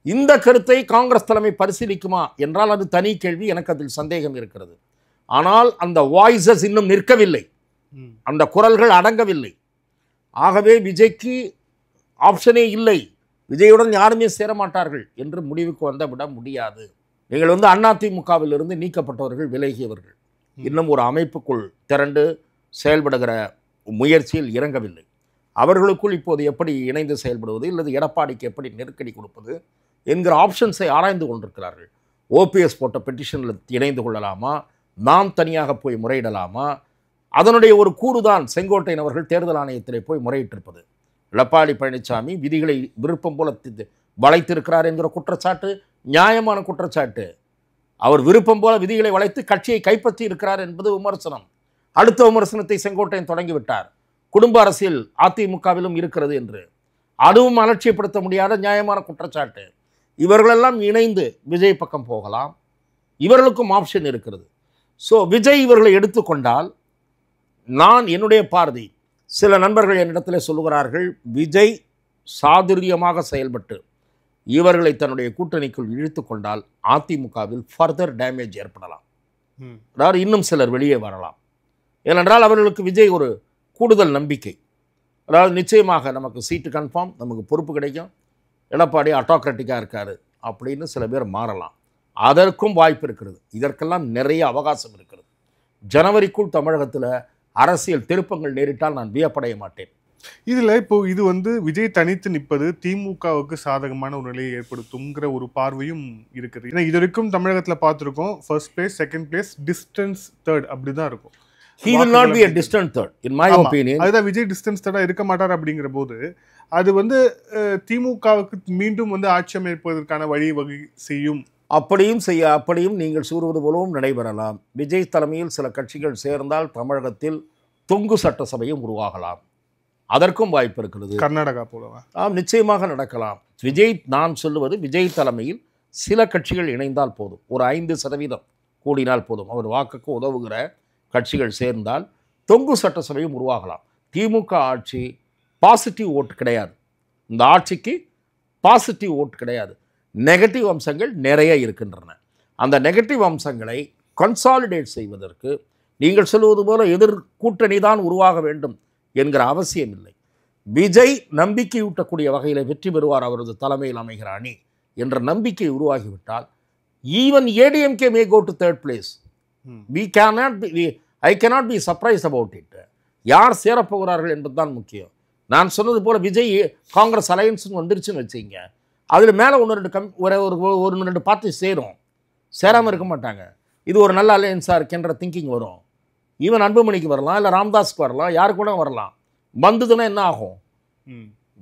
இந்த கருத்தை காங்கிரஸ் தலைமை பரிசீலிக்குமா என்றால் அது தனி கேள்வி, எனக்கு அதில் சந்தேகம் இருக்கிறது. ஆனால் அந்த வாய்ஸஸ் இன்னும் நிற்கவில்லை, அந்த குரல்கள் அடங்கவில்லை. ஆகவே விஜய்க்கு ஆப்ஷனே இல்லை, விஜயுடன் யாருமே சேரமாட்டார்கள் என்று முடிவுக்கு வந்து விட முடியாது. நீங்கள் வந்து அதிமுகவிலிருந்து நீக்கப்பட்டவர்கள், விலகியவர்கள் இன்னும் ஒரு அமைப்புக்குள் திரண்டு செயல்படுகிற முயற்சியில் இறங்கவில்லை. அவர்களுக்குள் இப்போது எப்படி இணைந்து செயல்படுவது, இல்லது எடப்பாடிக்கு எப்படி நெருக்கடி கொடுப்பது என்கிற ஆப்ஷன்ஸை ஆராய்ந்து கொண்டிருக்கிறார்கள். ஓபிஎஸ் போட்ட பெட்டிஷனில் இணைந்து கொள்ளலாமா, நாம் தனியாக போய் முறையிடலாமா? அதனுடைய ஒரு கூறுதான் செங்கோட்டையன் அவர்கள் தேர்தல் ஆணையத்திலே போய் முறையிட்டிருப்பது. எடப்பாடி பழனிசாமி விதிகளை விருப்பம் போல வளைத்திருக்கிறார் என்கிற குற்றச்சாட்டு நியாயமான குற்றச்சாட்டு. அவர் விருப்பம் போல விதிகளை வளைத்து கட்சியை கைப்பற்றி இருக்கிறார் என்பது விமர்சனம். அடுத்த விமர்சனத்தை செங்கோட்டையன் தொடங்கிவிட்டார், குடும்ப அரசியல் அதிமுகவிலும் இருக்கிறது என்று. அதுவும் அலட்சியப்படுத்த முடியாத நியாயமான குற்றச்சாட்டு. இவர்களெல்லாம் இணைந்து விஜய் பக்கம் போகலாம், இவர்களுக்கும் ஆப்ஷன் இருக்கிறது. ஸோ விஜய் இவர்களை எடுத்துக்கொண்டால், நான் என்னுடைய பார்வை, சில நண்பர்கள் என்னிடத்தில் சொல்லுகிறார்கள், விஜய் சாதுரியமாக செயல்பட்டு இவர்களை தன்னுடைய கூட்டணிக்குள் இழுத்து கொண்டால் அதிமுகவில் ஃபர்தர் டேமேஜ் ஏற்படலாம். அதாவது இன்னும் சிலர் வெளியே வரலாம். ஏனென்றால் அவர்களுக்கு விஜய் ஒரு கூடுதல் நம்பிக்கை. அதாவது நிச்சயமாக நமக்கு சீட்டு கன்ஃபார்ம், நமக்கு பொறுப்பு கிடைக்கும், எடப்பாடி ஆட்டோக்ராட்டிக்காக இருக்கார் அப்படின்னு சில பேர் மாறலாம். அதற்கும் வாய்ப்பு இருக்கிறது. இதற்கெல்லாம் நிறைய அவகாசம் இருக்கிறது. ஜனவரிக்குள் தமிழகத்தில் அரசியல் திருப்பங்கள் நேரிட்டால் நான் வியப்படைய மாட்டேன். இதில் இப்போ இது வந்து விஜய் தனித்து நிற்பது திமுகவுக்கு சாதகமான ஒரு நிலையை ஏற்படுத்துங்கிற ஒரு பார்வையும் இருக்குது. ஏன்னா இது வரைக்கும் தமிழகத்தில் பார்த்துருக்கோம், first place, second place, distance third, அப்படி தான் இருக்கும். He will not be a distant third, in my opinion. அதுதான் விஜய் டிஸ்டன்ஸ் தேர்டாக இருக்க மாட்டார். அப்படிங்கிற போது அது வந்து திமுகவுக்கு மீண்டும் வந்து ஆட்சி அமைப்பதற்கான வழிவகை செய்யும். அப்படியும் நீங்கள் கூறுவது போலவும் நடைபெறலாம். விஜய் தலைமையில் சில கட்சிகள் சேர்ந்தால் தமிழகத்தில் தொங்கு சட்டசபையும் உருவாகலாம். அதற்கும் வாய்ப்பு இருக்கிறது. கர்நாடகா போலவா? நிச்சயமாக நடக்கலாம். நான் சொல்லுவது விஜய் தலைமையில் சில கட்சிகள் இணைந்தால் போதும், ஒரு 5% கூடினால் போதும், அவர் வாக்குக்கு உதவுகிற கட்சிகள் சேர்ந்தால் தொங்கு சட்டசபையும் உருவாகலாம். திமுக ஆட்சி பாசிட்டிவ் ஓட்டு கிடையாது, இந்த ஆட்சிக்கு பாசிட்டிவ் ஓட்டு கிடையாது, நெகட்டிவ் அம்சங்கள் நிறைய இருக்கின்றன. அந்த நெகட்டிவ் அம்சங்களை கன்சாலிடேட் செய்வதற்கு நீங்கள் சொல்லுவது போல எதிர் கூட்டணி தான் உருவாக வேண்டும் என்கிற அவசியம் இல்லை. விஜய் நம்பிக்கையூட்டக்கூடிய வகையில் வெற்றி பெறுவார் அவரது தலைமையில் அமைகிற அணி என்ற நம்பிக்கை உருவாகிவிட்டால் even ADMK may go to third place. I cannot be surprised about it. யார் சேரப்போகிறார்கள் என்பது தான் முக்கியம். நான் சொன்னது போல் விஜய் காங்கிரஸ் அலையன்ஸ்னு வந்துருச்சுன்னு வச்சுங்க, அதில் மேலே ஒன்று ரெண்டு பார்ட்டி சேராமல் இருக்க மாட்டாங்க. இது ஒரு நல்ல அலையன்ஸாக இருக்குன்ற திங்கிங் வரும். ஈவன் அன்புமணிக்கு வரலாம், இல்லை ராம்தாஸ்க்கு வரலாம், யாரு கூட வரலாம். வந்ததுன்னா என்ன ஆகும்?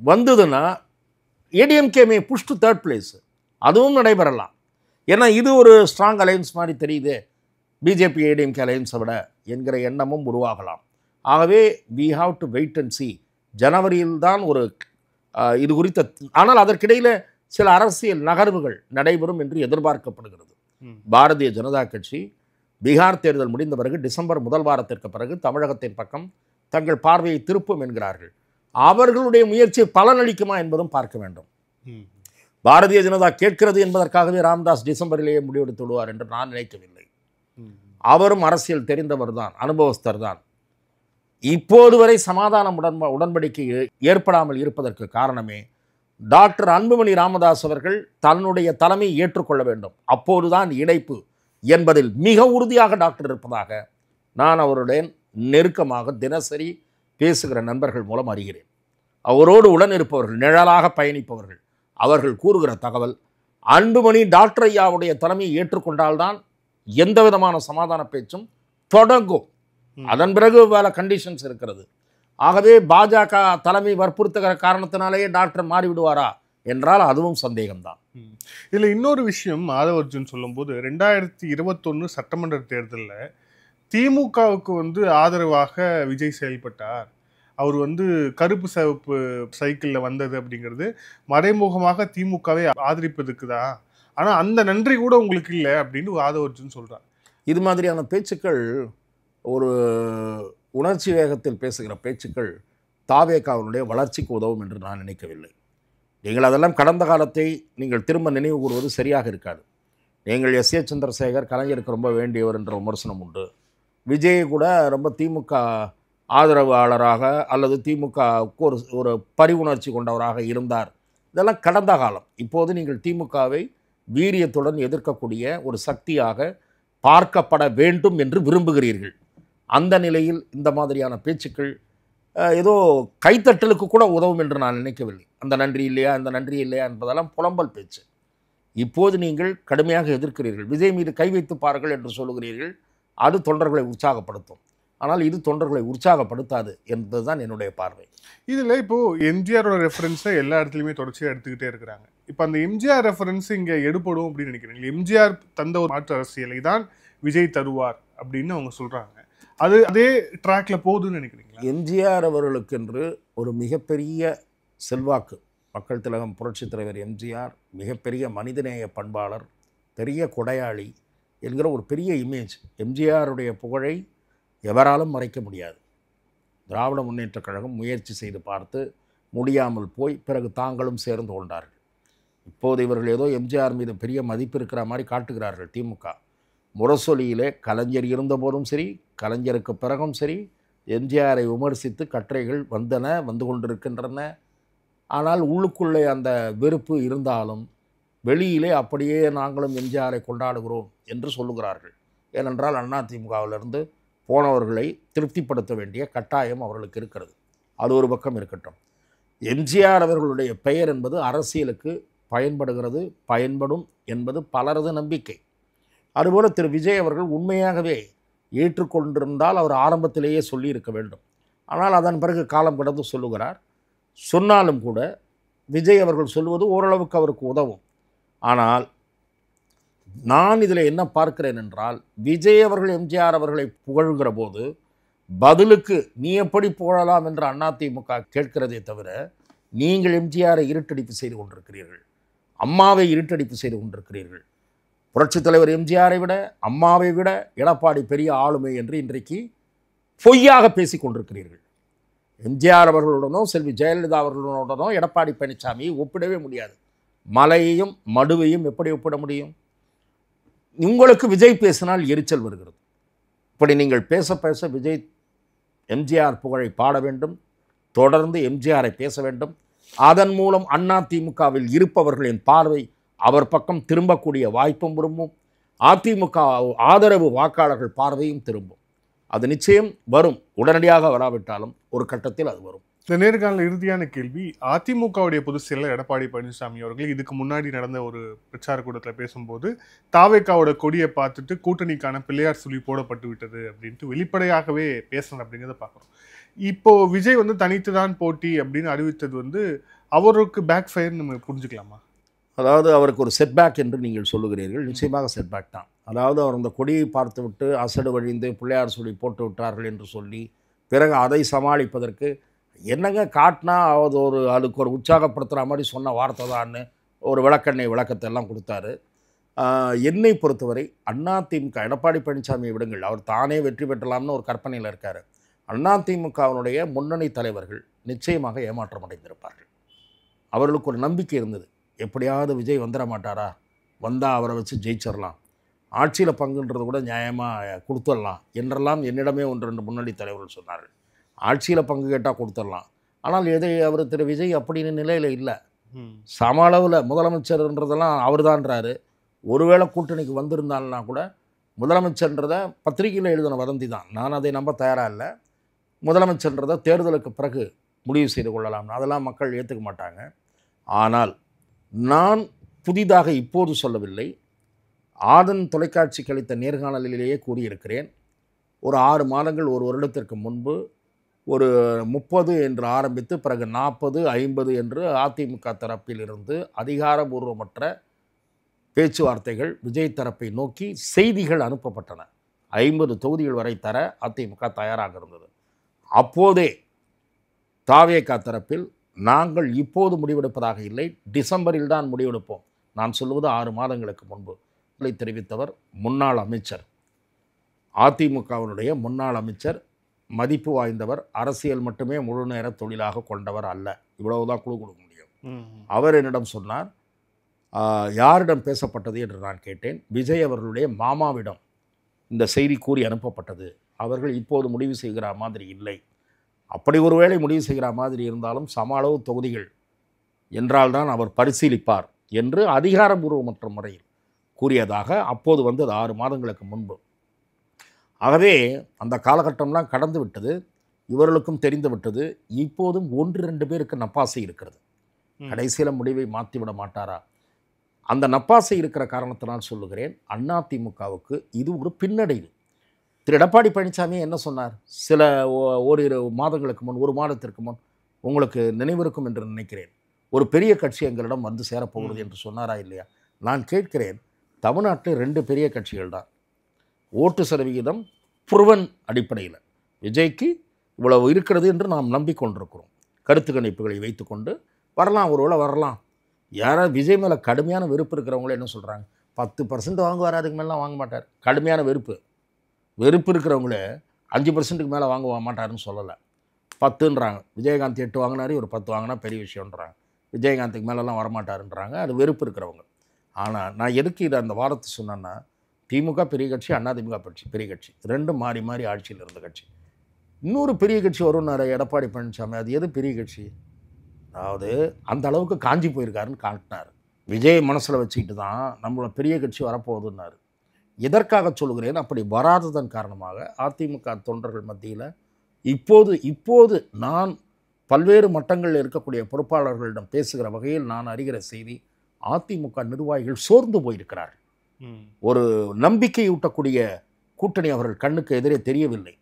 வந்ததுன்னா ஏடிஎம்கே மே புஷ் டு தேர்ட் பிளேஸ், அதுவும் நடைபெறலாம். ஏன்னா இது ஒரு ஸ்ட்ராங் அலையன்ஸ் மாதிரி தெரியுது பிஜேபி ஏடிஎம்கே அலையன்ஸை விட என்கிற எண்ணமும் உருவாகலாம். ஆகவே we have to wait and see. ஜனவரியில் தான் ஒரு இது குறித்த, ஆனால் அதற்கிடையில் சில அரசியல் நகர்வுகள் நடைபெறும் என்று எதிர்பார்க்கப்படுகிறது. பாரதிய ஜனதா கட்சி பீகார் தேர்தல் முடிந்த பிறகு டிசம்பர் முதல் வாரத்திற்கு பிறகு தமிழகத்தின் பக்கம் தங்கள் பார்வையை திருப்பும் என்கிறார்கள். அவர்களுடைய முயற்சி பலனளிக்குமா என்பதும் பார்க்க வேண்டும். பாரதிய ஜனதா கேட்கிறது என்பதற்காகவே ராம்தாஸ் டிசம்பரிலேயே முடிவெடுத்து விடுவார் என்று நான் நினைக்கவில்லை. அவரும் அரசியல் தெரிந்தவர் தான், அனுபவஸ்தர் தான். இப்போது வரை சமாதான உடன்படிக்கை ஏற்படாமல் இருப்பதற்கு காரணமே டாக்டர் அன்புமணி ராமதாஸ் அவர்கள் தன்னுடைய தலைமையை ஏற்றுக்கொள்ள வேண்டும், அப்போதுதான் இணைப்பு என்பதில் மிக உறுதியாக டாக்டர் இருப்பதாக நான் அவருடன் நெருக்கமாக தினசரி பேசுகிற நண்பர்கள் மூலம் அறிகிறேன். அவரோடு உடன் இருப்பவர்கள், நிழலாக பயணிப்பவர்கள், அவர்கள் கூறுகிற தகவல், அன்புமணி டாக்டர் ஐயாவுடைய தலைமையை ஏற்றுக்கொண்டால்தான் எந்த விதமான சமாதான பேச்சும் தொடங்கும். அதன் பிறகு வேலை கண்டிஷன்ஸ் இருக்கிறது. ஆகவே பாஜக தலைமை வற்புறுத்துகிற காரணத்தினாலேயே டாக்டர் மாறிவிடுவாரா என்றால் அதுவும் சந்தேகம்தான். இதில் இன்னொரு விஷயம் ஆதவ அர்ஜுன் சொல்லும்போது 2021 சட்டமன்ற தேர்தலில் திமுகவுக்கு வந்து ஆதரவாக விஜய் செயல்பட்டார். அவர் வந்து கருப்பு சிவப்பு சைக்கிளில் வந்தது அப்படிங்கிறது மறைமுகமாக திமுகவை ஆதரிப்பதுக்கு தான். ஆனால் அந்த நன்றி கூட உங்களுக்கு இல்லை அப்படின்னு ஆதவ அர்ஜுன் சொல்கிறார். இது மாதிரியான பேச்சுக்கள், ஒரு உணர்ச்சி வேகத்தில் பேசுகிற பேச்சுக்கள் தாவேகாவினுடைய வளர்ச்சிக்கு உதவும் என்று நான் நினைக்கவில்லை. நீங்கள் அதெல்லாம் கடந்த காலத்தை நீங்கள் திரும்ப நினைவு கூறுவது சரியாக இருக்காது. நீங்கள் எஸ்.ஏ. சந்திரசேகர் கலைஞருக்கு ரொம்ப வேண்டியவர் என்ற விமர்சனம் உண்டு. விஜய் கூட ரொம்ப திமுக ஆதரவாளராக அல்லது திமுகவுக்கு ஒரு பரிவுணர்ச்சி கொண்டவராக இருந்தார். இதெல்லாம் கடந்த காலம். இப்போது நீங்கள் திமுகவை வீரியத்துடன் எதிர்க்கக்கூடிய ஒரு சக்தியாக பார்க்கப்பட வேண்டும் என்று விரும்புகிறீர்கள். அந்த நிலையில் இந்த மாதிரியான பேச்சுக்கள் ஏதோ கைத்தட்டலுக்கு கூட உதவும் என்று நான் நினைக்கவில்லை. அந்த நன்றி இல்லையா, இந்த நன்றி இல்லையா என்பதெல்லாம் புலம்பல் பேச்சு. இப்போது நீங்கள் கடுமையாக எதிர்க்கிறீர்கள். விஜய் மீது கை வைத்து பாருங்கள் என்று சொல்லுகிறீர்கள். அது தொண்டர்களை உற்சாகப்படுத்தும். ஆனால் இது தொண்டர்களை உற்சாகப்படுத்தாது என்பதுதான் என்னுடைய பார்வை. இதில் இப்போது எம்ஜிஆரோட ரெஃபரன்ஸை எல்லா இடத்துலையுமே தொடர்ச்சியாக எடுத்துக்கிட்டே இருக்கிறாங்க. இப்போ அந்த எம்ஜிஆர் ரெஃபரன்ஸ் இங்கே எடுப்படும் அப்படின்னு நினைக்கிறீங்க. எம்ஜிஆர் தந்த ஒரு மாற்று அரசியலை தான் விஜய் தருவார் அப்படின்னு அவங்க சொல்கிறாங்க. அது அதே ட்ராக்ல போகுதுன்னு நினைக்கிறீங்களா? எம்ஜிஆர் அவர்களுக்கென்று ஒரு மிகப்பெரிய செல்வாக்கு, மக்கள் திலகம் புரட்சித் தலைவர் எம்ஜிஆர் மிகப்பெரிய மனிதநேய பண்பாளர், பெரிய கொடையாளி என்கிற ஒரு பெரிய இமேஜ். எம்ஜிஆருடைய புகழை எவராலும் மறைக்க முடியாது. திராவிட முன்னேற்றக் கழகம் முயற்சி செய்து பார்த்து முடியாமல் போய் பிறகு தாங்களும் சேர்ந்து கொண்டார்கள். இப்போது இவர்கள் ஏதோ எம்ஜிஆர் மீது பெரிய மதிப்பு இருக்கிற மாதிரி காட்டுகிறார்கள். திமுக முரசொலியிலே கலைஞர் இருந்தபோதும் சரி, கலைஞருக்கு பிறகும் சரி, எம்ஜிஆரை விமர்சித்து கட்டுரைகள் வந்து கொண்டிருக்கின்றன. ஆனால் உள்ளுக்குள்ளே அந்த வெறுப்பு இருந்தாலும் வெளியிலே அப்படியே நாங்களும் எம்ஜிஆரை கொண்டாடுகிறோம் என்று சொல்லுகிறார்கள். ஏனென்றால் அதிமுகவிலிருந்து போனவர்களை திருப்திப்படுத்த வேண்டிய கட்டாயம் அவர்களுக்கு இருக்கிறது. அது ஒரு பக்கம் இருக்கட்டும். எம்ஜிஆர் அவர்களுடைய பெயர் என்பது அரசியலுக்கு பயன்படுகிறது, பயன்படும் என்பது பலரது நம்பிக்கை. அதுபோல் திரு விஜய் அவர்கள் உண்மையாகவே ஏற்றுக்கொண்டிருந்தால் அவர் ஆரம்பத்திலேயே சொல்லியிருக்க வேண்டும். ஆனால் அதன் பிறகு காலம் கடந்து சொல்லுகிறார். சொன்னாலும் கூட விஜய் அவர்கள் சொல்லுவது ஓரளவுக்கு அவருக்கு உதவும். ஆனால் நான் இதில் என்ன பார்க்கிறேன் என்றால், விஜய் அவர்கள் எம்ஜிஆர் அவர்களை புகழ்கிற போது பதிலுக்கு நீ எப்படி புகழலாம் என்று அதிமுக கேட்கிறதே தவிர, நீங்கள் எம்ஜிஆரை இருட்டடிப்பு செய்து கொண்டிருக்கிறீர்கள், அம்மாவை இருட்டடிப்பு செய்து கொண்டிருக்கிறீர்கள். புரட்சித் தலைவர் எம்ஜிஆரை விட அம்மாவை விட எடப்பாடி பெரிய ஆளுமை என்று இன்றைக்கு பொய்யாக பேசி கொண்டிருக்கிறீர்கள். எம்ஜிஆர் அவர்களுடனோ செல்வி ஜெயலலிதா அவர்களுடனோ எடப்பாடி பழனிசாமியை ஒப்பிடவே முடியாது. மலையையும் மடுவையும் எப்படி ஒப்பிட முடியும்? உங்களுக்கு விஜய் பேசினால் எரிச்சல் வருகிறது. இப்படி நீங்கள் பேச பேச விஜய் எம்ஜிஆர் புகழை பாட வேண்டும், தொடர்ந்து எம்ஜிஆரை பேச வேண்டும். அதன் மூலம் அதிமுகவில் இருப்பவர்களின் பார்வை அவர் பக்கம் திரும்பக்கூடிய வாய்ப்பும் விரும்பும். அதிமுக ஆதரவு வாக்காளர்கள் பார்வையும் திரும்பும். அது நிச்சயம் வரும். உடனடியாக வராவிட்டாலும் ஒரு கட்டத்தில் அது வரும். இந்த நேர்காணல் இறுதியான கேள்வி, அதிமுகவுடைய பொதுச் செயலர் எடப்பாடி பழனிசாமி அவர்கள் இதுக்கு முன்னாடி நடந்த ஒரு பிரச்சார கூட்டத்தில் பேசும்போது தாவேகாவோட கொடியை பார்த்துட்டு கூட்டணிக்கான பிள்ளையார் சொல்லி போடப்பட்டு விட்டது அப்படின்ட்டு வெளிப்படையாகவே பேசணும் அப்படிங்கிறத பார்க்குறோம். இப்போ விஜய் வந்து தனித்து தான் போட்டி அப்படின்னு அறிவித்தது வந்து அவருக்கு பேக் ஃபயர் நம்ம புரிஞ்சுக்கலாமா? அதாவது அவருக்கு ஒரு செட்பேக் என்று நீங்கள் சொல்லுகிறீர்கள். நிச்சயமாக செட்பேக் தான். அதாவது அவர் அந்த கொடியை பார்த்து விட்டு அசடு வழிந்து பிள்ளையார் சொல்லி போட்டு விட்டார்கள் என்று சொல்லி பிறகு அதை சமாளிப்பதற்கு என்னங்க காட்டினா அதுக்கு ஒரு உற்சாகப்படுத்துகிற மாதிரி சொன்ன வார்த்தை தான்னு ஒரு விளக்கத்தை எல்லாம் கொடுத்தாரு. என்னை பொறுத்தவரை அதிமுக எடப்பாடி பழனிசாமியை விடுங்கள், அவர் தானே வெற்றி பெற்றலாம்னு ஒரு கற்பனையில் இருக்கார். அதிமுகவினுடைய முன்னணி தலைவர்கள் நிச்சயமாக ஏமாற்றம் அடைந்திருப்பார்கள். அவர்களுக்கு ஒரு நம்பிக்கை இருந்தது, எப்படியாவது விஜய் வந்துட மாட்டாரா, வந்தால் அவரை வச்சு ஜெயிச்சிடலாம், ஆட்சியில் பங்குன்றது கூட நியாயமாக கொடுத்துடலாம் என்றெல்லாம் என்னிடமே 1-2 முன்னணி தலைவர்கள் சொன்னார்கள். ஆட்சியில் பங்கு கேட்டால் கொடுத்துடலாம். ஆனால் அவர் திரு விஜய் அப்படின்னு நிலையில் இல்லை. சம அளவில் முதலமைச்சர்ன்றதெல்லாம் அவர் தான்றாரு. ஒருவேளை கூட்டணிக்கு வந்திருந்தால்னா கூட முதலமைச்சர்ன்றதை பத்திரிகையில் எழுதின வதந்தி தான். நான் அதை நம்ப தயாராக இல்லை. முதலமைச்சர்ன்றதை தேர்தலுக்கு பிறகு முடிவு செய்து கொள்ளலாம், அதெல்லாம் மக்கள் ஏற்றுக்க மாட்டாங்க. ஆனால் நான் புதிதாக இப்போது சொல்லவில்லை, ஆதன் தொலைக்காட்சிக்கு அளித்த நேர்காணலிலேயே கூறியிருக்கிறேன். ஒரு 6 மாதங்கள், ஒரு வருடத்திற்கு முன்பு ஒரு 30 என்று ஆரம்பித்து பிறகு 40, 50 என்று அதிமுக தரப்பிலிருந்து அதிகாரபூர்வமற்ற பேச்சுவார்த்தைகள் விஜய் தரப்பை நோக்கி செய்திகள் அனுப்பப்பட்டன. 50 தொகுதிகள் வரை தர அதிமுக தயாராக இருந்தது. அப்போதே தாவேகா தரப்பில் நாங்கள் இப்போது முடிவெடுப்பதாக இல்லை, டிசம்பரில் தான் முடிவெடுப்போம். நான் சொல்வது 6 மாதங்களுக்கு முன்பு தெரிவித்தவர் முன்னாள் அமைச்சர், அதிமுகவினுடைய முன்னாள் அமைச்சர், மதிப்பு வாய்ந்தவர், அரசியல் மட்டுமே முழு நேர தொழிலாக கொண்டவர் அல்ல. இவ்வளவுதான் குழு கொடுக்க முடியும். அவர் என்னிடம் சொன்னார், யாரிடம் பேசப்பட்டது என்று நான் கேட்டேன். விஜய் அவர்களுடைய மாமாவிடம் இந்த செய்தி கூறி அனுப்பப்பட்டது. அவர்கள் இப்போது முடிவு செய்கிற மாதிரி இல்லை. அப்படி ஒருவேளை முடிவு செய்கிற மாதிரி இருந்தாலும் சம அளவு தொகுதிகள் என்றால்தான் அவர் பரிசீலிப்பார் என்று அதிகாரபூர்வமற்ற முறையில் கூறியதாக அப்போது வந்தது 6 மாதங்களுக்கு முன்பு. ஆகவே அந்த காலகட்டம்லாம் கடந்து விட்டது. இவர்களுக்கும் தெரிந்து விட்டது. இப்போதும் 1-2 பேருக்கு நப்பாசை இருக்கிறது. கடைசியில் முடிவை மாற்றிவிட மாட்டாரா? அந்த நப்பாசை இருக்கிற காரணத்தினால் சொல்லுகிறேன், அதிமுகவுக்கு இது ஒரு பின்னடைவு. திரு எடப்பாடி பழனிசாமி என்ன சொன்னார்? சில ஓரிரு மாதங்களுக்கு முன், 1 மாதத்திற்கு முன், உங்களுக்கு நினைவிருக்கும் என்று நினைக்கிறேன், ஒரு பெரிய கட்சி எங்களிடம் வந்து சேரப்போகிறது என்று சொன்னாரா இல்லையா? நான் கேட்கிறேன், தமிழ்நாட்டில் 2 பெரிய கட்சிகள் தான். ஓட்டு சதவிகிதம் புருவன் அடிப்படையில் விஜய்க்கு இவ்வளவு இருக்கிறது என்று நாம் நம்பிக்கொண்டிருக்கிறோம். கருத்து கணிப்புகளை வைத்துக்கொண்டு வரலாம், ஒருவேளை வரலாம். யாராவது விஜய் மேலே கடுமையான வெறுப்பு இருக்கிறவங்களே என்ன சொல்கிறாங்க, 10% வாங்குவார், அதுக்கு மேலாம் வாங்க மாட்டார். கடுமையான வெறுப்பு இருக்கிறவங்களே 5%க்கு மேலே வாங்க மாட்டாருன்னு சொல்லலை, 10ன்றாங்க. விஜயகாந்த் 8 வாங்கினாரு, ஒரு 10 வாங்கினா பெரிய விஷயம்ன்றாங்க. விஜயகாந்துக்கு மேலெல்லாம் வரமாட்டாருன்றாங்க. அது வெறுப்பு இருக்கிறவங்க. ஆனால் நான் எதுக்கு இதை அந்த வாரத்தை சொன்னேன்னா, திமுக பெரிய கட்சி, அதிமுக பெரிய கட்சி, 2 மாறி மாறி ஆட்சியில் இருந்த கட்சி. இன்னொரு பெரிய கட்சி வரும்னாரு எடப்பாடி பழனிசாமி. அது எது பெரிய கட்சி? அதாவது அந்த அளவுக்கு காஞ்சி போயிருக்காருன்னு காட்டினார். விஜய் மனசில் வச்சுக்கிட்டு தான் நம்மளோட பெரிய கட்சி வரப்போகுதுன்னாரு. எதற்காக சொல்கிறேன்? அப்படி வராததன் காரணமாக அதிமுக தொண்டர்கள் மத்தியில் இப்போது நான் பல்வேறு மட்டங்களில் இருக்கக்கூடிய பொறுப்பாளர்களிடம் பேசுகிற வகையில் நான் அறிகிற செய்தி, அதிமுக நிர்வாகிகள் சோர்ந்து போயிருக்கிறார்கள். ஒரு நம்பிக்கையூட்டக்கூடிய கூட்டணி அவர்கள் கண்ணுக்கு எதிரே தெரியவில்லை.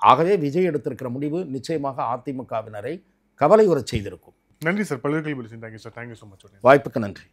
ஆகவே விஜய் எடுத்திருக்கிற முடிவு நிச்சயமாக அதிமுகவினரை கவலை உறச் செய்திருக்கும். நன்றி சார். பல்வேறு கேள்வி. Thank you sir. Thank you so much. வாய்ப்புக்கு நன்றி.